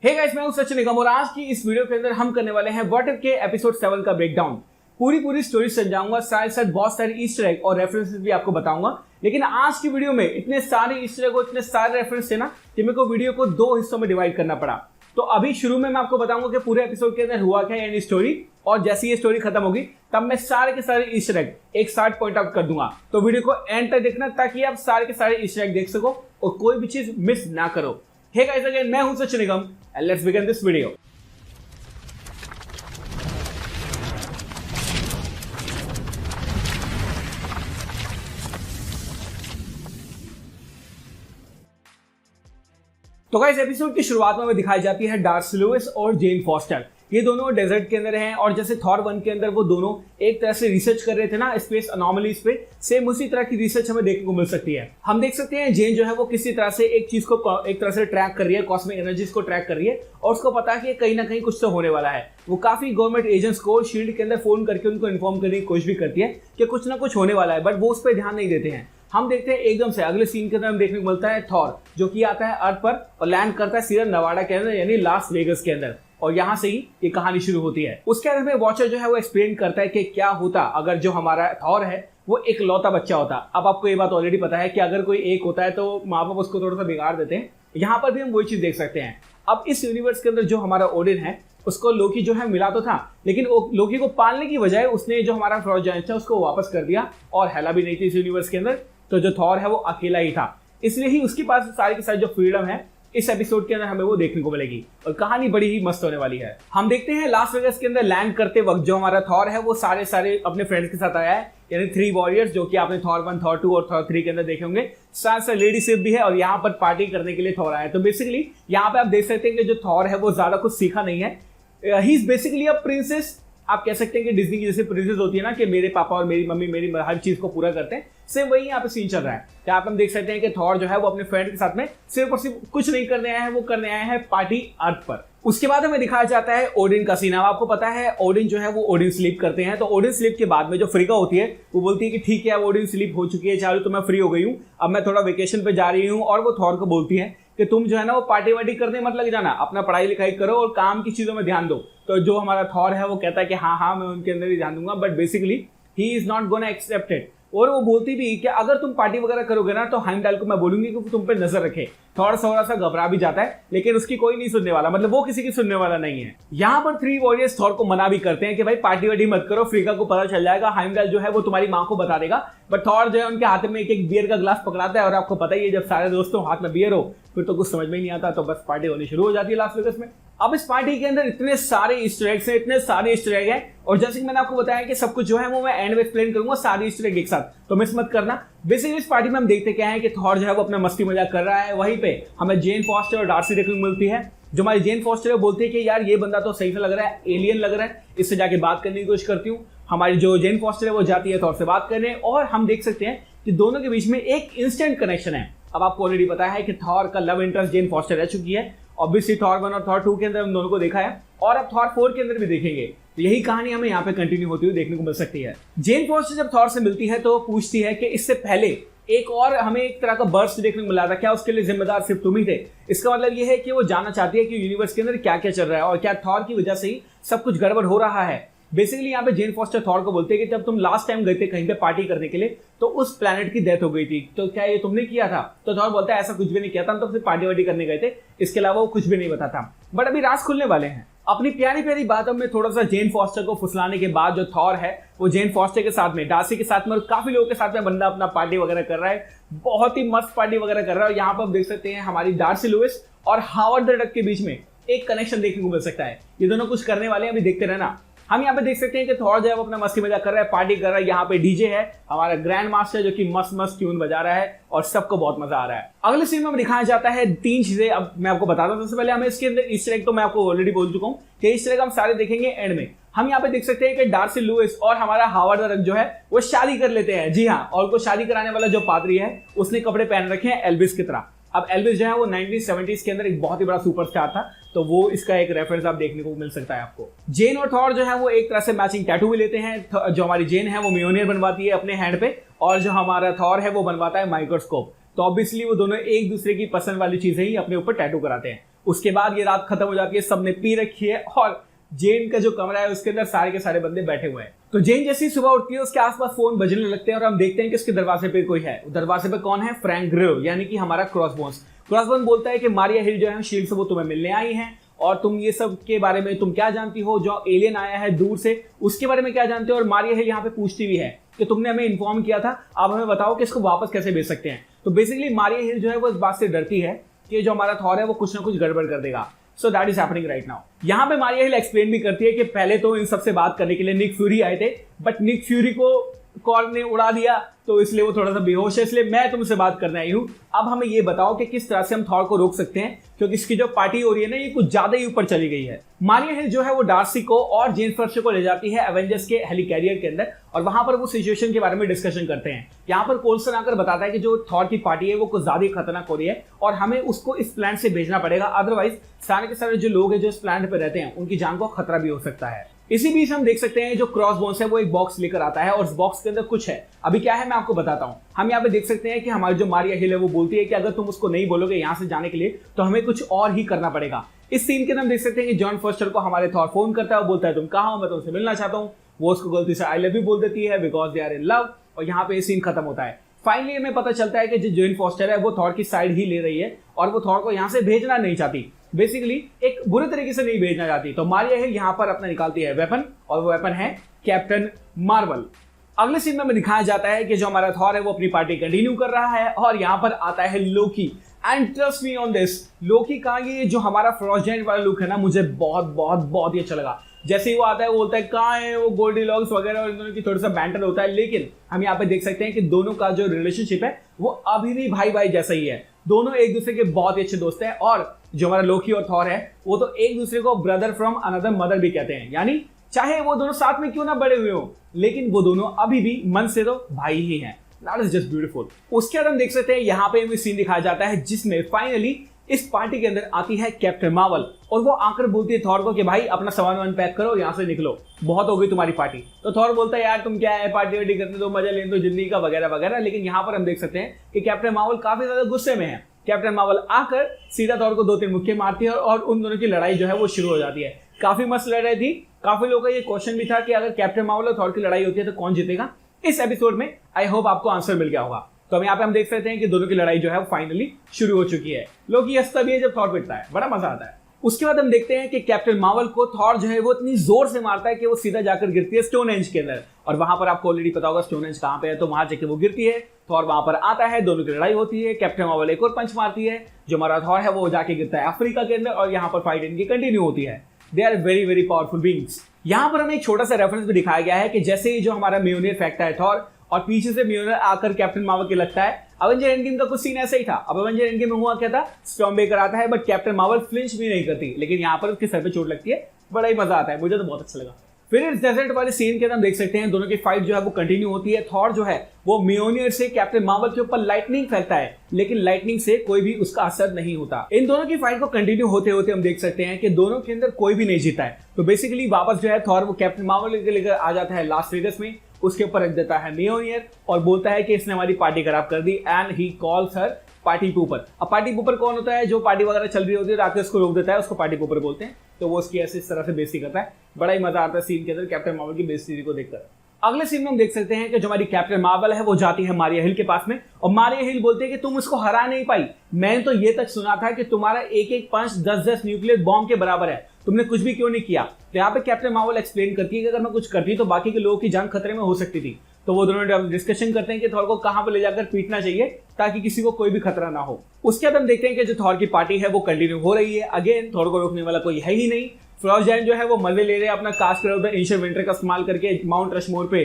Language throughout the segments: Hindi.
हे गाइस, मैं हूं सचिन निगम और आज की इस वीडियो के अंदर हम करने वाले हैं व्हाट इफ के एपिसोड 7 का ब्रेकडाउन। पूरी स्टोरी समझाऊंगा, साथ साथ बहुत सारे ईस्टर एग और रेफरेंसेस भी आपको बताऊंगा। लेकिन आज की वीडियो में इतने सारे ईस्टर एग और इतने सारे रेफरेंस थे ना कि मेरे को वीडियो को 2 हिस्सों में डिवाइड करना पड़ा। तो अभी शुरू में मैं आपको बताऊंगा कि पूरे एपिसोड के अंदर हुआ क्या यानी स्टोरी, और जैसे ये स्टोरी खत्म होगी तब मैं सारे के सारे ईस्टर एग एक साथ पॉइंट आउट कर दूंगा। तो वीडियो को एंड तक देखना ताकि आप सारे के सारे ईस्टर एग देख सको और कोई भी चीज मिस ना करो। हे गाइस, अगेन मैं हूं Sachin Nigam and let's begin this video. तो गाइस, एपिसोड की शुरुआत में हमें दिखाई जाती है डार्सी लुइस और जेन फॉस्टर। ये दोनों डेजर्ट के अंदर हैं और जैसे थॉर 1 के अंदर वो दोनों एक तरह से रिसर्च कर रहे थे ना स्पेस अनोमलीज पे, सेम उसी तरह की रिसर्च हमें देखने को मिल सकती है। हम देख सकते हैं जेन जो है वो किसी तरह से एक चीज को एक तरह से ट्रैक कर रही है, कॉस्मिक एनर्जीज को ट्रैक कर रही है और उसको पता है कि कहीं ना कहीं कुछ तो होने वाला है। वो काफी गवर्नमेंट एजेंट्स को शील्ड के अंदर फोन करके उनको इन्फॉर्म करने की कोशिश भी करती है कि कुछ ना कुछ होने वाला है, बट वो उस पर ध्यान नहीं देते हैं। हम देखते हैं एकदम से अगले सीन के अंदर हम देखने को मिलता है थॉर जो कि आता है अर्थ पर और लैंड करता है सीधा नवाडा के अंदर यानी लास वेगस के अंदर, और यहाँ से ही ये कहानी शुरू होती है। उसके अंदर में वॉचर जो है वो एक्सप्लेन करता है कि क्या होता अगर जो हमारा थॉर है वो एक लौता बच्चा होता। अब आपको ये बात ऑलरेडी पता है कि अगर कोई एक होता है तो माँ बाप उसको थोड़ा सा बिगाड़ देते हैं। यहाँ पर भी हम वही चीज देख सकते हैं। अब इस यूनिवर्स के अंदर जो हमारा ओडिन है उसको लोकी जो है मिला तो था, लेकिन लोकी को पालने की बजाय उसने जो हमारा फ्रॉड था उसको वापस कर दिया और हेला भी नहीं थी इस यूनिवर्स के अंदर। तो जो थॉर है वो अकेला ही था, इसलिए ही उसके पास सारी की सारी जो फ्रीडम है इस एपिसोड के अंदर हमें वो देखने को मिलेगी और कहानी बड़ी ही मस्त होने वाली है। हम देखते हैं लास वेगस के अंदर लैंड करते वक्त जो हमारा थॉर है वो सारे अपने फ्रेंड्स के साथ आया है, यानी 3 वॉरियर्स जो कि आपने थॉर 1, थॉर 2 और थॉर 3 के अंदर देखे होंगे। साथ साथ लेडी सिप भी है और यहाँ पर पार्टी करने के लिए थॉर आया है। तो बेसिकली यहाँ पे आप देख सकते हैं कि जो थॉर है वो ज्यादा कुछ सीखा नहीं है। He is basically a princess. आप कह सकते हैं कि डिज्नी की जैसे प्रिंसेस होती है ना कि मेरे पापा और मेरी मम्मी मेरी हर चीज को पूरा करते हैं, सेम वही यहाँ पे सीन चल रहा है। तो आप हम देख सकते हैं कि थॉर जो है वो अपने फ्रेंड के साथ में सिर्फ और सिर्फ कुछ नहीं करने आया है, वो करने आया है पार्टी अर्थ पर। उसके बाद हमें दिखाया जाता है ओडिन का सीन। आपको पता है ओडिन जो है वो ओडिन स्लीप करते हैं। तो ओडिन स्लीप के बाद में जो फ्रीगा होती है वो बोलती है कि ठीक है ओडिन स्लीप हो चुकी है चालू, तो मैं फ्री हो गई हूँ, अब मैं थोड़ा वेकेशन पे जा रही हूँ। और वो थॉर को बोलती है कि तुम जो है ना वो पार्टी वार्टी करने मत लग जाना, अपना पढ़ाई लिखाई करो और काम की चीजों में ध्यान दो। तो जो हमारा थॉर है वो कहता है कि हाँ मैं उनके अंदर ही ध्यान दूंगा, but basically he is not gonna accept it. और वो बोलती भी कि अगर तुम पार्टी वगैरह करोगे ना तो हाइमडाल को मैं बोलूंगी कि तुम पे नजर रखे। थोड़ा सा घबरा भी जाता है लेकिन उसकी कोई नहीं सुनने वाला, मतलब वो किसी की सुनने वाला नहीं है। यहाँ पर 3 वॉरियर्स थॉर को मना भी करते हैं कि भाई पार्टी वार्टी मत करो, फ्रीगा को पता चल जाएगा, हाइमडाल जो है वो तुम्हारी माँ को बता देगा। बट थॉर जो है उनके हाथ में एक बियर का ग्लास पकड़ाता है और आपको पता ही है जब सारे दोस्तों हाथ में बियर हो फिर तो कुछ समझ में ही नहीं आता, तो बस पार्टी होनी शुरू हो जाती है लास वेगस में। अब इस पार्टी के अंदर इतने सारे ईस्टर एग्स हैं, इतने सारे ईस्टर एग हैं, और जैसे कि मैंने आपको बताया कि सब कुछ जो है वो मैं एंड में एक्सप्लेन करूंगा सारे ईस्टर एग एक साथ, तो मिस मत करना। बेसिकली इस पार्टी में हम देखते क्या है कि थॉर जो है वो अपना मस्ती मजाक कर रहा है। वहीं पे हमें जेन फॉस्टर और डार्सी देखने को मिलती है। जो हमारी जेन फॉस्टर है बोलती है कि यार ये बंदा तो सही से लग रहा है, एलियन लग रहा है, इससे जाके बात करने की कोशिश करती हूँ। हमारी जो जेन फॉस्टर है वो जाती है थॉर से बात करने और हम देख सकते हैं कि दोनों के बीच में एक इंस्टेंट कनेक्शन है। अब आपको ऑलरेडी पता है कि थॉर का लव इंटरेस्ट जेन फॉस्टर रह चुकी है। ऑब्वियसली थॉर 1 और थॉर 2 के अंदर हम दोनों को देखा है और अब थॉर 4 के अंदर भी देखेंगे। तो यही कहानी हमें यहाँ पे कंटिन्यू होती हुई देखने को मिल सकती है। जेन फॉस्टर जब थॉर से मिलती है तो पूछती है कि इससे पहले एक और हमें एक तरह का बर्स्ट देखने को मिला था, क्या उसके लिए जिम्मेदार सिर्फ तुम ही थे? इसका मतलब ये है कि वो जानना चाहती है कि यूनिवर्स के अंदर क्या क्या चल रहा है और क्या थॉर की वजह से ही सब कुछ गड़बड़ हो रहा है। बेसिकली यहाँ पे जेन फॉस्टर थॉर को बोलते हैं कि जब तुम लास्ट टाइम गए थे कहीं पे पार्टी करने के लिए तो उस प्लेनेट की डेथ हो गई थी, तो क्या ये तुमने किया था? तो थॉर बोलता है ऐसा कुछ भी नहीं किया था, हम तो सिर्फ पार्टी वार्टी करने गए थे, इसके अलावा वो कुछ भी नहीं बता था। बट अभी राज खुलने वाले हैं। अपनी प्यारी प्यारी बातों में थोड़ा सा जेन फॉस्टर को फुसलाने के बाद जो थॉर है वो जेन फॉस्टर के साथ में, डार्सी के साथ में और काफी लोगों के साथ में बंदा अपना पार्टी वगैरह कर रहा है, बहुत ही मस्त पार्टी वगैरह कर रहा है। और यहाँ पर आप देख सकते हैं हमारी डार्सी लुइस और हावर्ड द डक के बीच में एक कनेक्शन देखने को मिल सकता है। ये दोनों कुछ करने वाले हैं, अभी देखते रहना। हम यहाँ पे देख सकते हैं कि थॉर जो है वो अपना मस्ती मजाक कर रहा है, पार्टी कर रहा है। यहाँ पे डीजे है हमारा ग्रैंड मास्टर जो कि मस्त मस्त ट्यून बजा रहा है और सबको बहुत मजा आ रहा है। अगले सीन में हमें दिखाया जाता है 3 चीजें। अब मैं आपको बताता हूँ, सबसे पहले हमें इसके अंदर ईस्टर एग तो मैं आपको ऑलरेडी बोल चुका हूँ कि ईस्टर एग हम सारे देखेंगे एंड में। हम यहाँ पे देख सकते हैं कि डार्सी लुइस और हमारा हावर्ड द डक जो है वो शादी कर लेते हैं। जी हाँ, और को शादी कराने वाला जो पादरी है उसने कपड़े पहन रखे हैं एल्विस की तरह। अब एल्विस जो है वो 1970s के अंदर एक बहुत ही बड़ा सुपरस्टार था, तो वो इसका एक रेफरेंस आप देखने को मिल सकता है आपको। जेन और थॉर जो है वो एक तरह से मैचिंग टैटू भी लेते हैं। जो हमारी जेन है वो मियोनियर बनवाती है अपने हैंड पे और जो हमारा थॉर है वो बनवाता है माइक्रोस्कोप। तो ऑब्वियसली वो दोनों एक दूसरे की पसंद वाली चीजें ही अपने ऊपर टैटू कराते हैं। उसके बाद ये रात खत्म हो जाती है, सबने पी रखी है और जेन का जो कमरा है उसके अंदर सारे के सारे बंदे बैठे हुए हैं। तो जेन जैसी सुबह उठती है उसके आसपास फोन बजने लगते हैं और हम देखते हैं कि उसके दरवाजे पे कोई है। दरवाजे पे कौन है? फ्रैंक ग्रिल, यानी कि हमारा क्रॉसबोन्स। क्रॉसबोन बोलता है कि मारिया हिल जो है शील्ड से वो तुम्हें मिलने आई हैं और तुम ये सब के बारे में तुम क्या जानती हो, जो एलियन आया है दूर से उसके बारे में क्या जानते हो। और मारिया हिल यहाँ पे पूछती भी है कि तुमने हमें इन्फॉर्म किया था, आप हमें बताओ कि इसको वापस कैसे भेज सकते हैं। तो बेसिकली मारिया हिल जो है वो इस बात से डरती है कि जो हमारा थॉर है वो कुछ ना कुछ गड़बड़ कर देगा। So that is happening right now. यहाँ पे मारिया हिल एक्सप्लेन भी करती है कि पहले तो इन सबसे बात करने के लिए निक फ्यूरी आए थे, बट निक फ्यूरी को कॉर्न ने उड़ा दिया तो इसलिए वो थोड़ा सा बेहोश है, इसलिए मैं तुमसे बात करने आई हूँ। अब हमें ये बताओ कि किस तरह से हम थॉर को रोक सकते हैं, क्योंकि इसकी जो पार्टी हो रही है ना ये कुछ ज्यादा ही ऊपर चली गई है। मारिया हिल जो है वो डार्सी को और जेन फॉस्टर को ले जाती है एवेंजर्स के हेलिकैरियर के अंदर और वहां पर वो सिचुएशन के बारे में डिस्कशन करते हैं। यहाँ पर कोल्सन आकर बताता है कि जो थॉर की पार्टी है वो कुछ ज्यादा ही खतरनाक हो रही है और हमें उसको इस प्लांट से भेजना पड़ेगा, अदरवाइज सारे के सारे जो लोग हैं जो इस प्लांट पे रहते हैं उनकी जान को खतरा भी हो सकता है। इसी बीच हम देख सकते हैं जो क्रॉसबोन्स है वो एक बॉक्स लेकर आता है और उस बॉक्स के अंदर कुछ है। अभी क्या है मैं आपको बताता हूं। हम यहाँ पे देख सकते हैं कि हमारी जो मारिया हिल है वो बोलती है कि अगर तुम उसको नहीं बोलोगे यहाँ से जाने के लिए तो हमें कुछ और ही करना पड़ेगा। इस सीन के अंदर हम देख सकते हैं कि जॉन फॉस्टर को हमारे थॉर फोन करता है, वो बोलता है तुम कहाँ हो, मैं तुमसे मिलना चाहता हूँ। वो उसको गलती से आई लव यू बोल देती है because they are in love और यहाँ पे सीन खत्म होता है। फाइनली हमें पता चलता है कि जो जॉन फॉस्टर है वो थॉर की साइड ही ले रही है और वो थॉर को यहाँ से भेजना नहीं चाहती, बेसिकली एक बुरे तरीके से नहीं भेजना चाहती। तो मारिया हिल यहाँ पर अपना निकालती है वेपन और वो वेपन है कैप्टन मार्वल। अगले सीन में हमें दिखाया जाता है कि जो हमारा थॉर है वो अपनी पार्टी कंटिन्यू कर रहा है और यहाँ पर आता है Loki. And trust me on this, Loki का ये जो हमारा फ्रॉस्ट जायंट वाला लुक है ना मुझे बहुत बहुत बहुत ही अच्छा लगा। जैसे ही वो आता है वो बोलता है कहाँ है वो गोल्डीलॉक्स वगैरह और इन दोनों की थोड़ा सा बैंटर होता है, लेकिन हम यहाँ पे देख सकते हैं कि दोनों का जो रिलेशनशिप है वो अभी भी भाई भाई जैसा ही है। दोनों एक दूसरे के बहुत ही अच्छे दोस्त हैं और जो हमारा लोकी और थॉर है वो तो एक दूसरे को ब्रदर फ्रॉम अनदर मदर भी कहते हैं, यानी चाहे वो दोनों साथ में क्यों ना बड़े हुए हो लेकिन वो दोनों अभी भी मन से तो भाई ही हैं। That is just beautiful. उसके बाद हम देख सकते हैं यहाँ पे हमें सीन दिखाया जाता है जिसमें फाइनली इस पार्टी के अंदर आती है कैप्टन मार्वल और वो आकर बोलती है थॉर को कि भाई अपना सामान पैक करो, यहाँ से निकलो, बहुत हो गई तुम्हारी पार्टी। तो थॉर बोलता है यार तुम क्या है पार्टी वार्टी करते दो, मजा लेने दो जिंदगी का वगैरह वगैरह। लेकिन यहाँ पर हम देख सकते हैं कि कैप्टन मार्वल काफी ज्यादा गुस्से में है। कैप्टन मार्वल आकर सीधा थॉर को 2-3 मुक्के मारती है और उन दोनों की लड़ाई जो है वो शुरू हो जाती है। काफी मस्त लड़ रही थी। काफी लोगों का ये क्वेश्चन भी था कि अगर कैप्टन मार्वल और थॉर की लड़ाई होती है तो कौन जीतेगा। इस एपिसोड में आई होप आपको आंसर मिल गया होगा। तो हम यहाँ पे हम देख सकते हैं कि दोनों की लड़ाई जो है वो फाइनली शुरू हो चुकी है। लोग ये हंसता भी है जब थॉर पिटता है, बड़ा मजा आता है। उसके बाद हम देखते हैं कि कैप्टन मार्वल को थॉर जो है वो इतनी जोर से मारता है कि वो सीधा जाकर गिरती है स्टोनहेंज के अंदर और वहां पर आपको ऑलरेडी पता होगा स्टोनहेंज कहां पे है, तो वहां जाके वो गिरती है। थॉर वहां पर आता है, दोनों की लड़ाई होती है। कैप्टन मार्वल एक और पंच मारती है, जो हमारा थॉर है वो जाके गिरता है अफ्रीका के अंदर और यहाँ पर फाइट इनकी कंटिन्यू होती है। They are very very powerful beings. यहाँ पर हमें एक छोटा सा रेफरेंस भी दिखाया गया है कि जैसे ही जो हमारा म्योनियर फेंकता है थॉर और पीछे से म्योनियर आकर कैप्टन मार्वल के लगता है। अवेंजर एंड गेम का कुछ सीन ऐसा ही था। अब अवेंजर एंड गेम में हुआ क्या था, स्टॉर्मबेकर आता है बट कैप्टन मार्वल फ्लिंच भी नहीं करती, लेकिन यहाँ पर उसके सर पे चोट लगती है। बड़ा ही मजा आता है, मुझे तो बहुत अच्छा लगा। फिर इस डेजर्ट वाले सीन के अंदर हम देख सकते हैं दोनों की फाइट जो है वो कंटिन्यू होती है। थॉर जो है वो म्योनियर से कैप्टन मार्वल के ऊपर लाइटनिंग फेंकता है, लेकिन लाइटनिंग से कोई भी उसका असर नहीं होता। इन दोनों की फाइट को कंटिन्यू होते होते हम देख सकते हैं कि दोनों के अंदर कोई भी नहीं जीता है। तो बेसिकली वापस जो है थॉर वो कैप्टन मार्वल के लेकर आ जाता है लास वेगस में, उसके ऊपर रख देता है म्योनियर और बोलता है कि इसने हमारी पार्टी खराब कर दी and he calls her party pooper. अब पार्टी पूपर कौन होता है, जो पार्टी वगैरह चल रही होती है रात उसको रोक देता है, उसको पार्टी पूपर बोलते हैं। तो वो उसकी ऐसे इस तरह से बेइज्जती करता है। बड़ा ही मजा आता है सीन के अंदर कैप्टन मार्वल की बेइज्जती को देखकर। अगले सीन में हम देख सकते हैं कि जो हमारी कैप्टन मार्वल है वो जाती है मारिया हिल के पास में और मारिया हिल बोलते हैं कि तुम उसको हरा नहीं पाई। मैंने तो ये तक सुना था कि तुम्हारा एक एक पंच 10-10 न्यूक्लियर बॉम्ब के बराबर है, तुमने कुछ भी क्यों नहीं किया। तो यहाँ पे कैप्टन मार्वल एक्सप्लेन करती है कि अगर मैं कुछ करती तो बाकी के लोगों की जान खतरे में हो सकती थी। तो वो दोनों डिस्कशन करते हैं कि थॉर को कहां पर ले जाकर पीटना चाहिए ताकि किसी को कोई भी खतरा ना हो। उसके बाद हम देखते हैं कि जो थॉर की पार्टी है वो कंटिन्यू हो रही है। अगेन थॉर को रोकने वाला कोई है ही नहीं। फ्रॉस्ट जायंट जो है वो मजे ले रहे हैं, अपना कास्ट कर एंशिएंट विंटर का इस्तेमाल करके माउंट रशमोर पे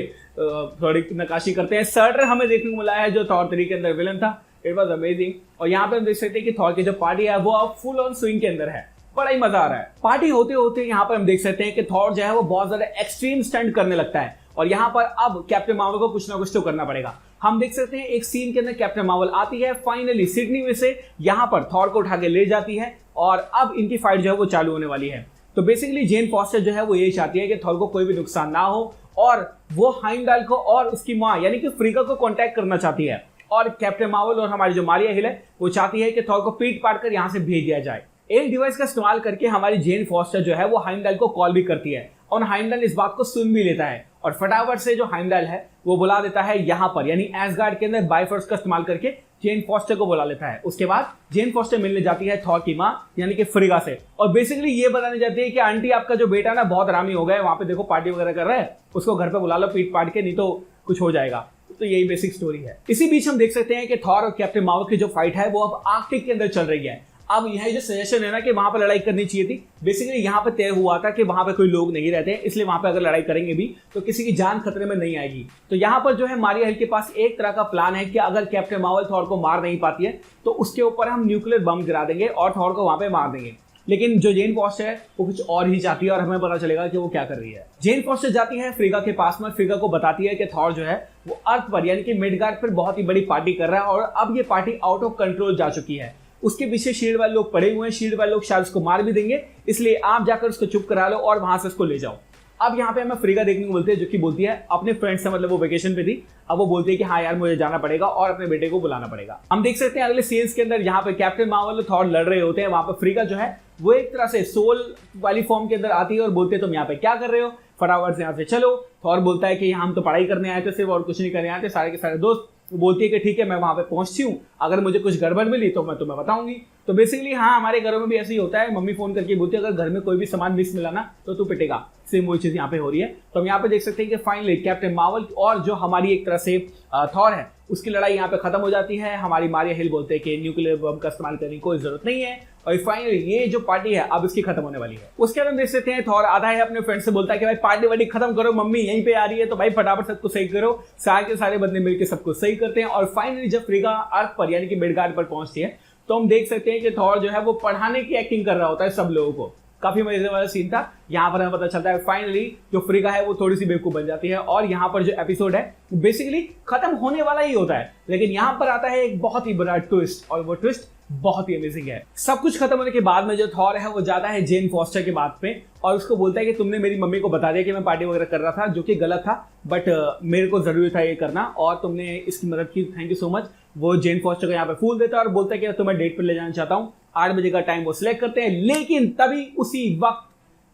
थोड़ी नकाशी करते हैं। सर्टर हमें देखने को मिला है जो थॉर 3 के अंदर विलन था। It was amazing. और यहाँ पे हम देख सकते हैं कि थॉर की जो पार्टी है वो अब फुल ऑन स्विंग के अंदर है। बड़ा ही मजा आ रहा है। पार्टी होते होते यहाँ पर हम देख सकते हैं कि थॉर जो है वो बहुत ज्यादा एक्सट्रीम स्टंट करने लगता है और यहाँ पर अब कैप्टन मार्वल को कुछ ना कुछ तो करना पड़ेगा। हम देख सकते हैं एक सीन के अंदर कैप्टन मार्वल आती है फाइनली सिडनी में से यहाँ पर थॉर को उठा के ले जाती है और अब इनकी फाइट जो है वो चालू होने वाली है। तो बेसिकली जेन फॉस्टर जो है वो यही चाहती है कि थॉर को कोई भी नुकसान ना हो और वो हाइमडाल को और उसकी माँ यानी कि फ्रीका को कांटेक्ट करना चाहती है और कैप्टन मार्वल और हमारी जो मारिया हिल है वो चाहती है कि थॉर को पीट पाट कर यहाँ से भेज दिया जाए। एक डिवाइस का इस्तेमाल करके हमारी जेन फॉस्टर जो है वो हाइमडाल को कॉल भी करती है और हाइमडाल इस बात को सुन भी लेता है और फटाफट से जो हाइमडाल है वो बुला देता है यहाँ पर, यानी एसगार्ड के अंदर बाइफर्स का इस्तेमाल करके जेन फॉस्टर को बुला लेता है। उसके बाद जेन फॉस्टर मिलने जाती है थॉर की माँ यानी कि फ्रिगा से और बेसिकली ये बताने जाती है कि आंटी आपका जो बेटा ना बहुत हरामी हो गया है, वहां पे देखो पार्टी वगैरह कर रहा है, उसको घर पे बुला लो पीट पाट के, नहीं तो कुछ हो जाएगा। तो यही बेसिक स्टोरी है। इसी बीच हम देख सकते हैं कि थॉर और कैप्टन मार्वल की जो फाइट है वो अब आर्कटिक के अंदर चल रही है। अब यह जो सजेशन है ना कि वहां पर लड़ाई करनी चाहिए थी, बेसिकली यहाँ पे तय हुआ था कि वहां पे कोई लोग नहीं रहते हैं, इसलिए वहां पे अगर लड़ाई करेंगे भी तो किसी की जान खतरे में नहीं आएगी। तो यहाँ पर जो है मारिया हिल के पास एक तरह का प्लान है कि अगर कैप्टन मार्वल थॉर को मार नहीं पाती है तो उसके ऊपर हम न्यूक्लियर बम गिरा देंगे और थॉर को वहां पे मार देंगे। लेकिन जो जेन फॉस्टर है वो कुछ और ही चाहती है और हमें पता चलेगा कि वो क्या कर रही है। जेन फॉस्टर जाती है फ्रिगा के पास में, फ्रिगा को बताती है कि थॉर जो है वो अर्थ पर यानी कि मिडगार्ड पर बहुत ही बड़ी पार्टी कर रहा है और अब ये पार्टी आउट ऑफ कंट्रोल जा चुकी है। उसके पीछे शील्ड वाले लोग पड़े हुए हैं, शील्ड वाले लोग शायद उसको मार भी देंगे, इसलिए आप जाकर उसको चुप करा लो और वहां से उसको ले जाओ। अब यहाँ पे हमें फ्रिगा देखने को मिलती है जो कि बोलती है अपने फ्रेंड से, मतलब वो वेकेशन पे थी, अब वो बोलती है कि हाँ यार मुझे जाना पड़ेगा और अपने बेटे को बुलाना पड़ेगा। हम देख सकते हैं अगले सीन्स के अंदर यहाँ पे कैप्टन मार्वल और थॉर लड़ रहे होते हैं, वहां पर फ्रिगा जो है वो एक तरह से सोल वाली फॉर्म के अंदर आती है और बोलते हैं तुम यहाँ पे क्या कर रहे हो, फटाफट से यहाँ से चलो। थॉर बोलता है कि हम तो पढ़ाई करने आए थे सिर्फ और कुछ नहीं करने आए थे, सारे के सारे दोस्त। वो बोलती है कि ठीक है मैं वहां पे पहुंचती हूँ, अगर मुझे कुछ गड़बड़ मिली तो मैं तुम्हें बताऊंगी। तो बेसिकली हाँ हमारे घरों में भी ऐसे ही होता है, मम्मी फोन करके बोलती है अगर घर में कोई भी सामान मिस मिला ना तो तू पिटेगा, सेम वही चीज यहाँ पे हो रही है। तो हम यहाँ पे देख सकते हैं कि फाइनली कैप्टन मार्वल और जो हमारी एक तरह से थॉर है उसकी लड़ाई यहाँ पे खत्म हो जाती है। हमारी मारिया हिल बोलते हैं कि न्यूक्लियर बम का इस्तेमाल करने की कोई जरूरत नहीं है और फाइनली ये जो पार्टी है अब इसकी खत्म होने वाली है। उसके बाद हम देख सकते हैं थॉर आता है अपने फ्रेंड से बोलता है कि भाई पार्टी वार्टी खत्म करो, मम्मी यहीं पे आ रही है तो भाई फटाफट सबको सही करो। सारे के सारे बंदे मिलकर सबको सही करते हैं और फाइनली जब फ्रिगा अर्थ पर यानी कि मिडगार्ड पर पहुंचती है तो हम देख सकते हैं कि थॉर जो है वो पढ़ाने की एक्टिंग कर रहा होता है सब लोगों को। काफी मजेदार वाला सीन था। यहाँ पर हमें पता चलता है फाइनली जो फ्रिगा है वो थोड़ी सी बेवकूफ बन जाती है और यहाँ पर जो एपिसोड है बेसिकली खत्म होने वाला ही होता है, लेकिन यहाँ पर आता है एक बहुत ही बड़ा ट्विस्ट और वो ट्विस्ट बहुत ही अमेजिंग है। सब कुछ खत्म होने के बाद में जो थॉर है वो जाता है जेन फॉस्टर के बात पे और उसको बोलता है कि तुमने मेरी मम्मी को बता दिया कि मैं पार्टी वगैरह कर रहा था, जो कि गलत था, बट मेरे को जरूरी था ये करना और तुमने इसकी मदद की, थैंक यू सो मच। वो जेन फॉस्टर को यहाँ पे फूल देता है और बोलता है कि तुम्हें डेट पर ले जाना चाहता हूँ। 8 बजे का टाइम वो सिलेक्ट करते हैं, लेकिन तभी उसी वक्त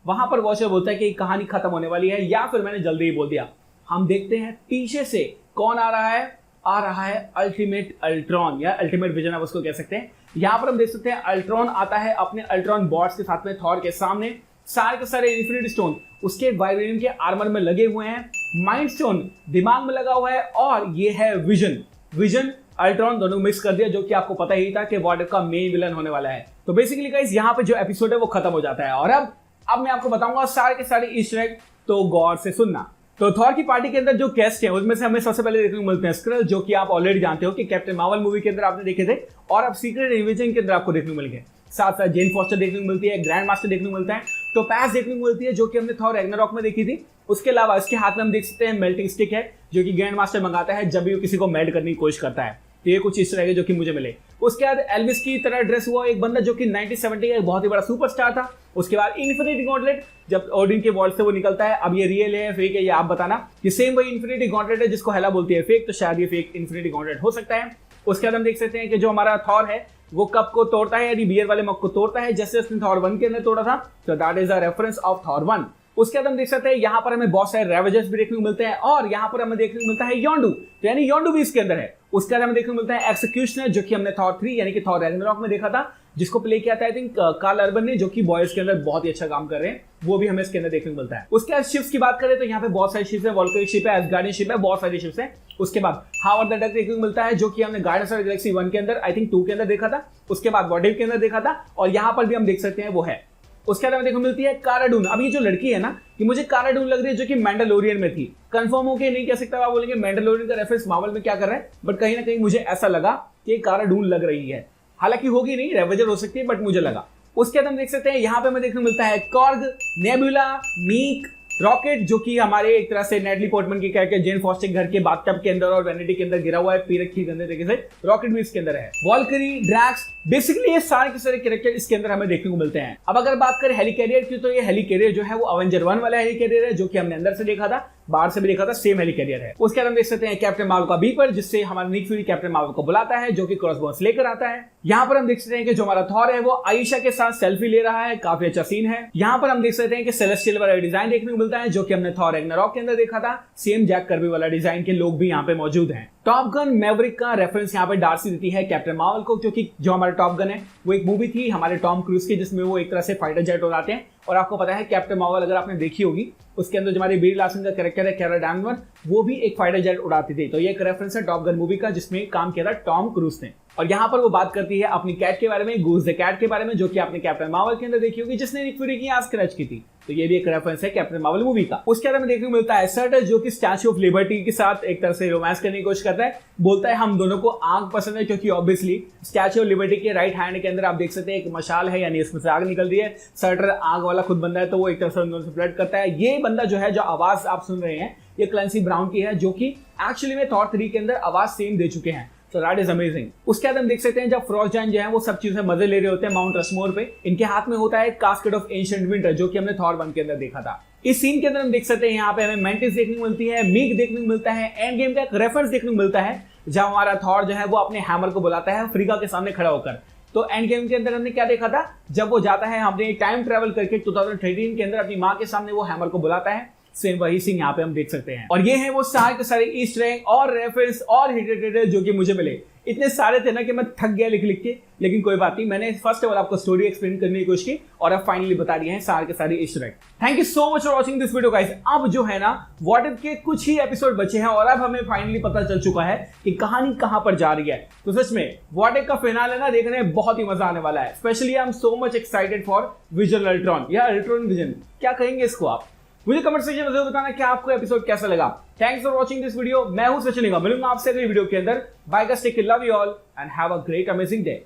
वहां पर वॉचर बोलता है कि कहानी खत्म होने वाली है या फिर मैंने जल्दी ही बोल दिया। हम देखते हैं पीछे से कौन आ रहा है अल्टीमेट अल्ट्रॉन या अल्टीमेट विजन आप उसको कह सकते हैं। यहाँ पर हम देख सकते हैं अल्ट्रॉन आता है अपने अल्ट्रॉन बॉट्स के साथ में थॉर के सामने। सारे के सारे इन्फिनिटी स्टोन उसके वाइब्रेनियम के आर्मर में लगे हुए हैं, माइंड स्टोन दिमाग में लगा हुआ है और ये है विजन अल्ट्रॉन दोनों मिक्स कर दिया, जो कि आपको पता ही था कि व्हाट इफ का मेन विलन होने वाला है। तो बेसिकली गाइस यहाँ पे जो एपिसोड है वो खत्म हो जाता है और अब मैं आपको बताऊंगा सारे के सारे ईस्टर एग, तो गौर से सुनना। तो थॉर की पार्टी के अंदर जो गेस्ट हैं उसमें से हमें सबसे पहले देखने को मिलते हैं स्क्रल, जो कि आप ऑलरेडी जानते हो कि कैप्टन मार्वल मूवी के अंदर आपने देखे थे और अब सीक्रेट इन्वेजन के अंदर आपको देखने को मिल गए। साथ साथ जेन फॉस्टर देखने को मिलती है, ग्रैंड मास्टर देखने को मिलता है, टोपाज देखने को मिलती है जो कि हमने थॉर रैग्नारॉक में देखी थी। उसके अलावा इसके हाथ में हम देख सकते हैं मेल्टिंग स्टिक है जो कि ग्रैंड मास्टर मंगाता है जब भी वो किसी को मेल्ट करने की कोशिश करता है। तो ये कुछ इस तरह के जो कि मुझे मिले। उसके बाद एल्विस की तरह ड्रेस हुआ एक बंदा जो कि 1970 का एक बहुत ही बड़ा सुपरस्टार था। उसके बाद इन्फिनिटी गॉन्टलेट, जब ओडिन के वॉल्ट से वो निकलता है। अब ये रियल है फेक है ये आप बताना। ये सेम वही इन्फिनिटी गॉन्टलेट है जिसको हेला बोलती है फेक, तो शायद ये फेक इन्फिनिटी गॉन्टलेट हो सकता है। उसके बाद हम देख सकते हैं कि जो हमारा थॉर है वो कप को तोड़ता है, यानी बियर वाले मग को तोड़ता है जैसे उसने थॉर 1 के अंदर तोड़ा था। तो that is a reference of Thor 1। उसके बाद हम देख सकते हैं यहाँ पर हमें बहुत सारे रेवेजर्स भी देखने को मिलते हैं और यहाँ पर हमें देखने को मिलता है योंडू, तो यानी योंडू भी इसके अंदर है। उसके बाद हमें देखने को मिलता है एक्सिक्यूशनर जो कि हमने थॉर 3 यानी कि थॉर रैग्नारॉक में देखा था, जिसको प्ले किया था आई थिंक कार्ल अर्बन ने, जो कि बॉयज के अंदर बहुत ही अच्छा काम कर रहे हैं, वो भी हमें इसके अंदर देखने को मिलता है। उसके बाद शिप्स की बात करें तो यहाँ पे बहुत सारी शिप्स है, वॉल्क्यरिक शिप है, एस्गार्डियन शिप है, बहुत सारी शिप्स है। उसके बाद हावर्ड द डक देखने को मिलता है जो कि हमने गार्डियंस ऑफ द गैलेक्सी 1 के अंदर आई थिंक 2 के अंदर देखा था। उसके बाद व्हाट इफ के अंदर देखा था और यहाँ पर भी हम देख सकते हैं वो है। उसके बाद हमें देखने को मिलती है कारा डून। अब ये जो लड़की है ना कि मुझे कारा डून लग रही है जो कि मैंडलोरियन में थी। कंफर्म होके नहीं कह सकता, आप बोलेंगे मैंडलोरियन का रेफरेंस मार्वल में क्या कर रहा है, बट कहीं ना कहीं मुझे ऐसा लगा कि कारा डून लग रही है। हालांकि होगी नहीं, रेवेजर हो सकती है, बट मुझे लगा। उसके बाद हम देख सकते हैं यहाँ पे हमें देखने को मिलता है कॉर्ग, नेबुला, मीक, रॉकेट जो कि हमारे एक तरह से नेटली पोर्टमैन की कैरेक्टर जेन फॉस्टर घर के बाथटब के अंदर और वैनिटी के अंदर गिरा हुआ है, पी रखी गंदे तरीके से। रॉकेट भी इसके अंदर है, वॉल्करी, ड्रैक्स, बेसिकली ये सारे के सारे कैरेक्टर इसके अंदर हमें देखने को मिलते हैं। अब अगर बात करें हेली कैरियर की तो ये हेली कैरियर जो है वो अवेंजर 1 वाला हेली कैरियर है जो कि हमने अंदर से देखा था, बाहर से भी देखा था सेम हेलिकैरियर है। उसके बाद हम देख सकते हैं कैप्टन मार्वल का बीपर, जिससे हमारा निक फ्यूरी कैप्टन मार्वल को बुलाता है, जो कि क्रॉसबोन्स लेकर आता है। यहाँ पर हम देख सकते हैं कि जो हमारा थॉर है वो आयशा के साथ सेल्फी ले रहा है, काफी अच्छा सीन है। यहाँ पर हम देख सकते हैं कि सेलेस्टियल वाला डिजाइन देखने को मिलता है, जो कि हमने थॉर रैग्नारॉक के अंदर देखा था। सेम जैक कर्बी वाला डिजाइन के लोग भी यहाँ पे मौजूद हैं। टॉप गन मैवरिक का रेफरेंस यहाँ पे डार्सी देती है कैप्टन मार्वल को, क्योंकि जो हमारा टॉप गन है वो एक मूवी थी हमारे टॉम क्रूज की, जिसमें वो एक तरह से फाइटर जेट उड़ाते हैं। और आपको पता है कैप्टन मार्वल अगर आपने देखी होगी, उसके अंदर जो हमारे बीर लार्सन का कैरेक्टर है कैरा डैनवर, वो भी एक फाइटर जेट उड़ाती थी। तो ये एक रेफरेंस है टॉप गन मूवी का, जिसमें काम किया था टॉम क्रूज ने। और यहाँ पर वो बात करती है अपनी कैट के बारे में, गूज द कैट के बारे में, जो कि आपने कैप्टन मार्वल के अंदर देखी होगी, जिसने निक फ्यूरी की आंख स्क्रैच की थी। तो ये भी एक रेफरेंस है कैप्टन मार्वल मूवी का। उसके बाद हमें देखने को मिलता है सर्टर, जो कि स्टैच्यू ऑफ लिबर्टी के साथ एक तरह से रोमांस करने की कोशिश करता है। बोलता है हम दोनों को आग पसंद है, क्योंकि ऑब्वियसली स्टैच्यू ऑफ लिबर्टी के राइट हैंड के अंदर आप देख सकते हैं एक मशाल है, यानी इसमें से आग निकल रही है। सर्टर आग वाला खुद बंदा है, तो वो एक तरह से उन दोनों से फ्लर्ट करता है। ये बंदा जो है, जो आवाज आप सुन रहे हैं, ये क्लेंसी ब्राउन की है, जो कि एक्चुअली में थॉर 3 के अंदर आवाज सेम दे चुके हैं। So that is amazing। उसके बाद हम देख सकते हैं जब फ्रॉस्ट जायंट जो है वो सब चीजें मजे ले रहे होते हैं माउंट रशमोर पे, इनके हाथ में होता है कास्केट ऑफ एंशिएंट विंटर, जो कि हमने थॉर 1 के अंदर देखा था। इस सीन के अंदर हम देख सकते हैं यहाँ पे हमें मेंटिस देखने को मिलती है, मीक देखने को मिलता है, एंड गेम का एक रेफरेंस देखने को मिलता है, जब हमारा थॉर जो है वो अपने हैमर को बुलाता है फ्रीगा के सामने खड़ा होकर। तो एंड गेम के अंदर हमने क्या देखा था, जब वो जाता है हमने टाइम ट्रेवल करके 2013 के अंदर अपनी माँ के सामने वो हैमर को बुलाता है। सेम वही सीन यहाँ पे हम देख सकते हैं। और ये है वो सारे के सारे ईस्टर एग और रेफरेंस और हिंट जो कि मुझे मिले। इतने सारे थे ना कि मैं थक गया लिख लिख के, लेकिन कोई बात नहीं, मैंने फर्स्ट ऑफ ऑल आपको स्टोरी एक्सप्लेन करने की कोशिश की और अब फाइनली बता दिए हैं सारे के सारे Easter egg. Thank you so much for watching this video guys. अब जो है ना व्हाट इफ के कुछ ही एपिसोड बचे हैं और अब हमें फाइनली पता चल चुका है कि कहानी कहां पर जा रही है। तो सच में व्हाट इफ का फिनाले ना देखने में बहुत ही मजा आने वाला है। Specially I am so much excited for vision Ultron या अल्ट्रॉन विजन, क्या कहेंगे इसको आप, मुझे कमेंट सेक्शन में जरूर बताना कि आपको एपिसोड कैसा लगा। Thanks for watching this video. मैं हूं सचिन, मिलूंगा आपसे अगली वीडियो के अंदर। Bye guys, take care, love you all and have a great amazing day.